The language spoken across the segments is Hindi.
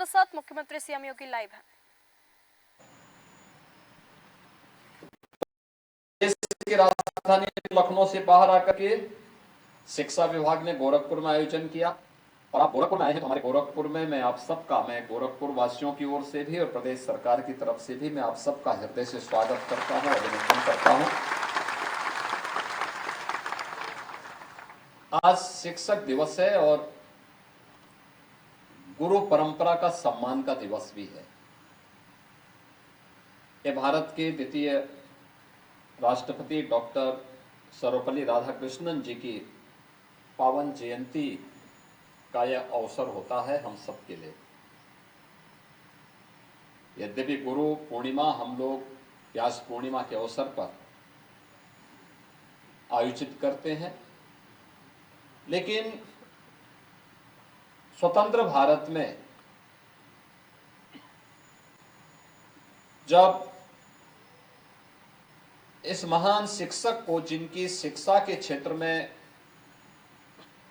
हमारे साथ मुख्यमंत्री सीएम योगी लाइव है। देश की राजधानी लखनऊ से बाहर आकर के शिक्षा विभाग ने गोरखपुर में आयोजन किया और आप गोरखपुर में आए हैं तो हमारे गोरखपुर में मैं आप सबका, मैं गोरखपुर वासियों की ओर से भी और प्रदेश सरकार की तरफ से भी मैं आप सबका हृदय से स्वागत करता हूं, अभिनंदन करता हूं। आज शिक्षक दिवस है और गुरु परंपरा का सम्मान का दिवस भी है। ये भारत के द्वितीय राष्ट्रपति डॉक्टर सर्वपल्ली राधाकृष्णन जी की पावन जयंती का यह अवसर होता है हम सबके लिए। यद्यपि गुरु पूर्णिमा हम लोग व्यास पूर्णिमा के अवसर पर आयोजित करते हैं, लेकिन स्वतंत्र भारत में जब इस महान शिक्षक को, जिनकी शिक्षा के क्षेत्र में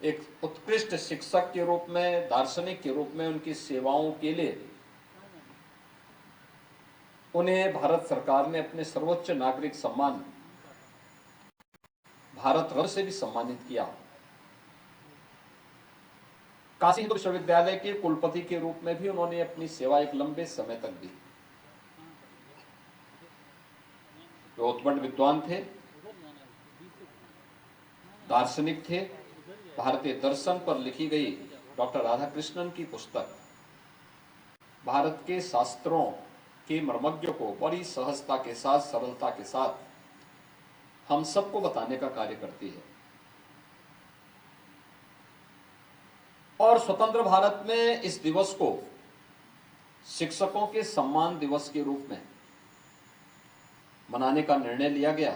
एक उत्कृष्ट शिक्षक के रूप में, दार्शनिक के रूप में उनकी सेवाओं के लिए उन्हें भारत सरकार ने अपने सर्वोच्च नागरिक सम्मान भारत रत्न से भी सम्मानित किया। काशी हिंदू विश्वविद्यालय के कुलपति के रूप में भी उन्होंने अपनी सेवा एक लंबे समय तक दी। वे उत्पन्न विद्वान थे, दार्शनिक थे। भारतीय दर्शन पर लिखी गई डॉक्टर राधाकृष्णन की पुस्तक भारत के शास्त्रों के मर्मज्ञ को बड़ी सहजता के साथ, सरलता के साथ हम सबको बताने का कार्य करती है। और स्वतंत्र भारत में इस दिवस को शिक्षकों के सम्मान दिवस के रूप में मनाने का निर्णय लिया गया,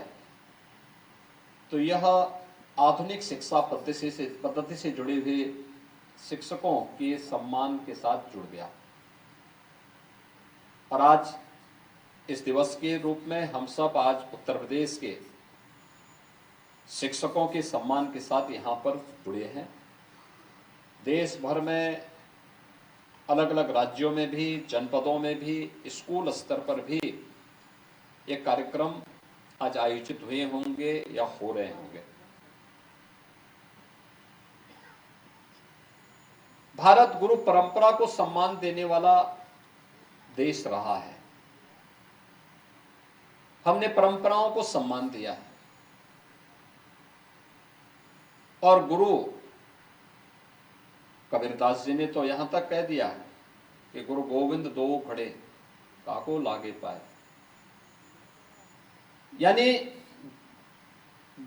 तो यह आधुनिक शिक्षा पद्धति से जुड़े हुए शिक्षकों के सम्मान के साथ जुड़ गया। और आज इस दिवस के रूप में हम सब आज उत्तर प्रदेश के शिक्षकों के सम्मान के साथ यहाँ पर जुड़े हैं। देश भर में अलग अलग राज्यों में भी, जनपदों में भी, स्कूल स्तर पर भी ये कार्यक्रम आज आयोजित हुए होंगे या हो रहे होंगे। भारत गुरु परंपरा को सम्मान देने वाला देश रहा है। हमने परंपराओं को सम्मान दिया है और गुरु कबीरदास जी ने तो यहां तक कह दिया कि गुरु गोविंद दो खड़े काको लागे पाए। यानी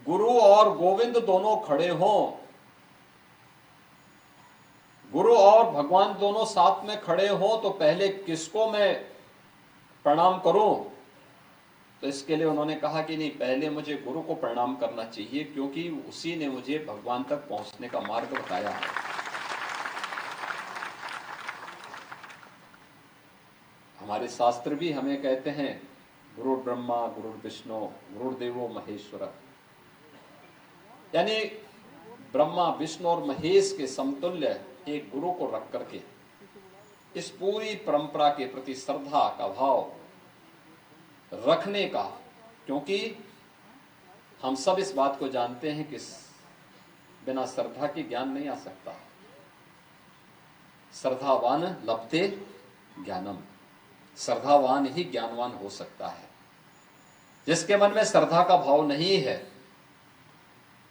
गुरु और गोविंद दोनों खड़े हों, गुरु और भगवान दोनों साथ में खड़े हों, तो पहले किसको मैं प्रणाम करूं? तो इसके लिए उन्होंने कहा कि नहीं, पहले मुझे गुरु को प्रणाम करना चाहिए, क्योंकि उसी ने मुझे भगवान तक पहुंचने का मार्ग बताया है। हमारे शास्त्र भी हमें कहते हैं गुरु ब्रह्मा गुरु विष्णु गुरुदेवो महेश्वर, यानी ब्रह्मा, विष्णु और महेश के समतुल्य एक गुरु को रख करके इस पूरी परंपरा के प्रति श्रद्धा का भाव रखने का, क्योंकि हम सब इस बात को जानते हैं कि बिना श्रद्धा के ज्ञान नहीं आ सकता। श्रद्धावान लभते ज्ञानम, श्रद्धावान ही ज्ञानवान हो सकता है। जिसके मन में श्रद्धा का भाव नहीं है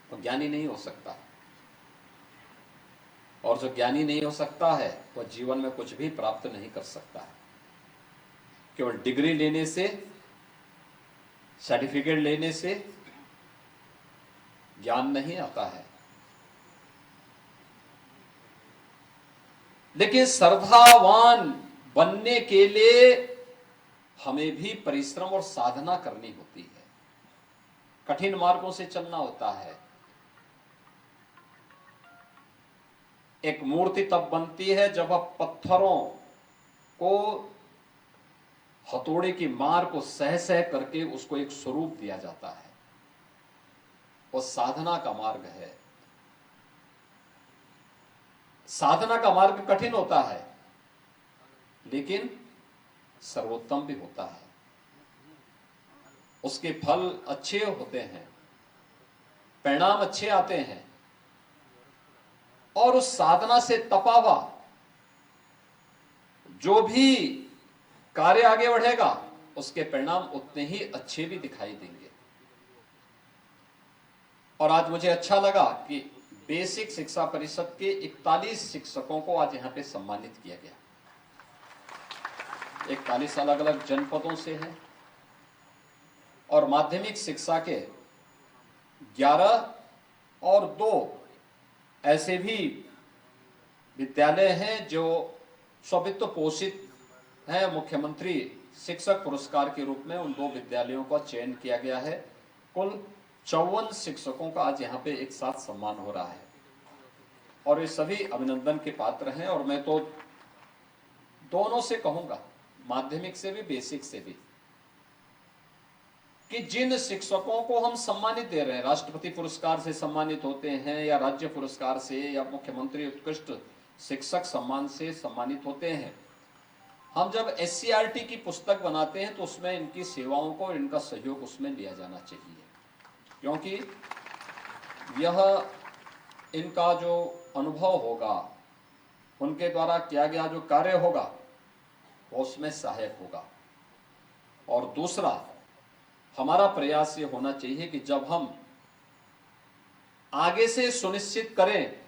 तो ज्ञानी नहीं हो सकता, और जो ज्ञानी नहीं हो सकता है वह जीवन में कुछ भी प्राप्त नहीं कर सकता है। केवल डिग्री लेने से, सर्टिफिकेट लेने से ज्ञान नहीं आता है, लेकिन श्रद्धावान बनने के लिए हमें भी परिश्रम और साधना करनी होती है, कठिन मार्गों से चलना होता है। एक मूर्ति तब बनती है जब अब पत्थरों को हथौड़े की मार को सह सह करके उसको एक स्वरूप दिया जाता है। वो साधना का मार्ग है। साधना का मार्ग कठिन होता है, लेकिन सर्वोत्तम भी होता है, उसके फल अच्छे होते हैं, परिणाम अच्छे आते हैं, और उस साधना से तपा हुआ जो भी कार्य आगे बढ़ेगा उसके परिणाम उतने ही अच्छे भी दिखाई देंगे। और आज मुझे अच्छा लगा कि बेसिक शिक्षा परिषद के 41 शिक्षकों को आज यहां पे सम्मानित किया गया। 41 अलग अलग जनपदों से हैं और माध्यमिक शिक्षा के 11 और 2 ऐसे भी विद्यालय हैं जो स्ववित्त पोषित हैं। मुख्यमंत्री शिक्षक पुरस्कार के रूप में उन 2 विद्यालयों का चयन किया गया है। कुल 54 शिक्षकों का आज यहाँ पे एक साथ सम्मान हो रहा है और ये सभी अभिनंदन के पात्र हैं। और मैं तो दोनों से कहूंगा, माध्यमिक से भी बेसिक से भी, कि जिन शिक्षकों को हम सम्मानित दे रहे हैं, राष्ट्रपति पुरस्कार से सम्मानित होते हैं या राज्य पुरस्कार से या मुख्यमंत्री उत्कृष्ट शिक्षक सम्मान से सम्मानित होते हैं, हम जब SCERT की पुस्तक बनाते हैं तो उसमें इनकी सेवाओं को, इनका सहयोग उसमें लिया जाना चाहिए, क्योंकि यह इनका जो अनुभव होगा, उनके द्वारा किया गया जो कार्य होगा वो उसमें सहायक होगा। और दूसरा, हमारा प्रयास ये होना चाहिए कि जब हम आगे से सुनिश्चित करें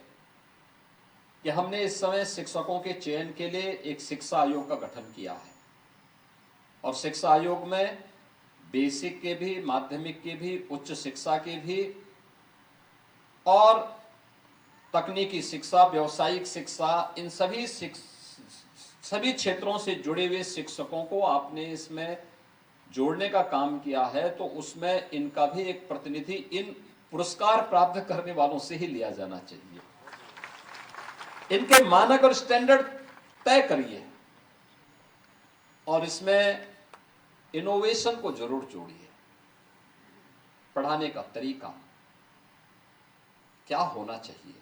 कि हमने इस समय शिक्षकों के चयन के लिए एक शिक्षा आयोग का गठन किया है और शिक्षा आयोग में बेसिक के भी, माध्यमिक के भी, उच्च शिक्षा के भी और तकनीकी शिक्षा, व्यावसायिक शिक्षा, इन सभी क्षेत्रों से जुड़े हुए शिक्षकों को आपने इसमें जोड़ने का काम किया है, तो उसमें इनका भी एक प्रतिनिधि इन पुरस्कार प्राप्त करने वालों से ही लिया जाना चाहिए। इनके मानक और स्टैंडर्ड तय करिए और इसमें इनोवेशन को जरूर जोड़िए। पढ़ाने का तरीका क्या होना चाहिए,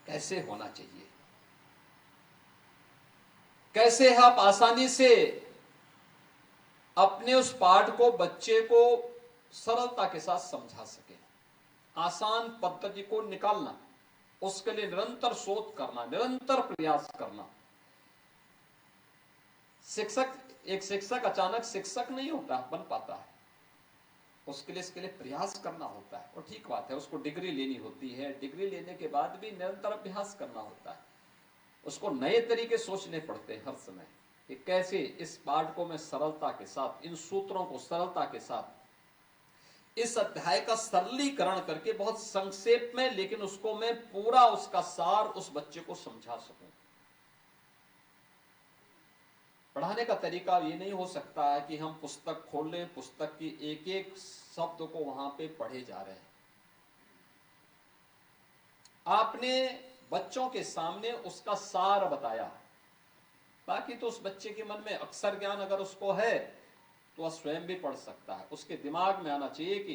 कैसे होना चाहिए, कैसे आप आसानी से अपने उस पाठ को बच्चे को सरलता के साथ समझा सके। आसान पद्धति को निकालना, उसके लिए निरंतर शोध करना, निरंतर प्रयास करना। एक शिक्षक अचानक शिक्षक नहीं होता, बन पाता है, उसके लिए इसके लिए प्रयास करना होता है। और ठीक बात है, उसको डिग्री लेनी होती है, डिग्री लेने के बाद भी निरंतर अभ्यास करना होता है, उसको नए तरीके सोचने पड़ते हैं हर समय कि कैसे इस पाठ को मैं सरलता के साथ, इन सूत्रों को सरलता के साथ, इस अध्याय का सरलीकरण करके बहुत संक्षेप में, लेकिन उसको मैं पूरा उसका सार उस बच्चे को समझा सकूं। पढ़ाने का तरीका ये नहीं हो सकता है कि हम पुस्तक खोल लें, पुस्तक की एक एक शब्द को वहां पे पढ़े जा रहे हैं। आपने बच्चों के सामने उसका सार बताया, बाकी तो उस बच्चे के मन में अक्षर ज्ञान अगर उसको है तो वह स्वयं भी पढ़ सकता है। उसके दिमाग में आना चाहिए कि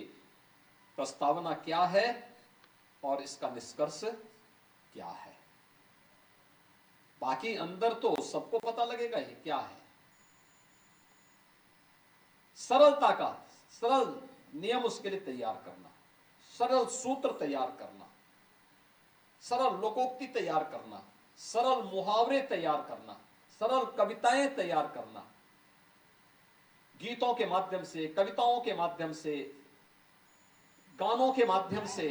प्रस्तावना क्या है और इसका निष्कर्ष क्या है। बाकी अंदर तो सबको पता लगेगा ही क्या है। सरलता का सरल नियम उसके लिए तैयार करना, सरल सूत्र तैयार करना, सरल लोकोक्ति तैयार करना, सरल मुहावरे तैयार करना, सरल कविताएं तैयार करना, गीतों के माध्यम से, कविताओं के माध्यम से, गानों के माध्यम से,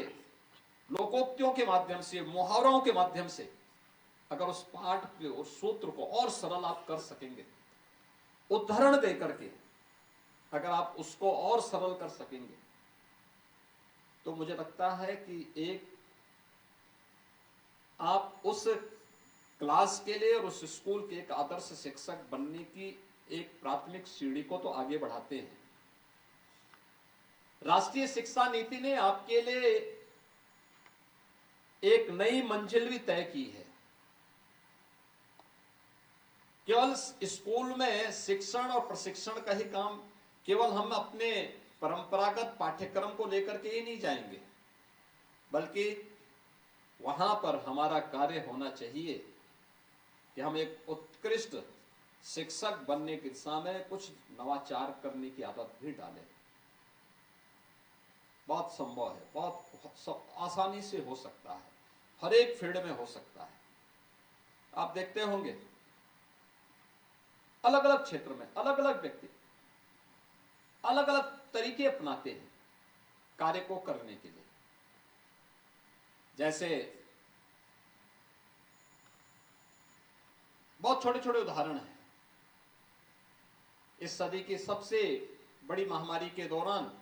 लोकोक्तियों के माध्यम से, मुहावरों के माध्यम से अगर उस पाठ के उस सूत्र को और सरल आप कर सकेंगे, उदाहरण देकर के अगर आप उसको और सरल कर सकेंगे, तो मुझे लगता है कि एक आप उस क्लास के लिए और उस स्कूल के एक आदर्श शिक्षक बनने की एक प्राथमिक सीढ़ी को तो आगे बढ़ाते हैं। राष्ट्रीय शिक्षा नीति ने आपके लिए एक नई मंजिल भी तय की है। केवल स्कूल में शिक्षण और प्रशिक्षण का ही काम, केवल हम अपने परंपरागत पाठ्यक्रम को लेकर के ही नहीं जाएंगे, बल्कि वहां पर हमारा कार्य होना चाहिए कि हम एक उत्कृष्ट शिक्षक बनने की दिशा में कुछ नवाचार करने की आदत भी डालें। बहुत संभव है, बहुत आसानी से हो सकता है, हर एक फील्ड में हो सकता है। आप देखते होंगे अलग अलग क्षेत्र में अलग अलग व्यक्ति अलग अलग तरीके अपनाते हैं कार्य को करने के लिए। जैसे बहुत छोटे छोटे उदाहरण हैं। इस सदी की सबसे बड़ी महामारी के दौरान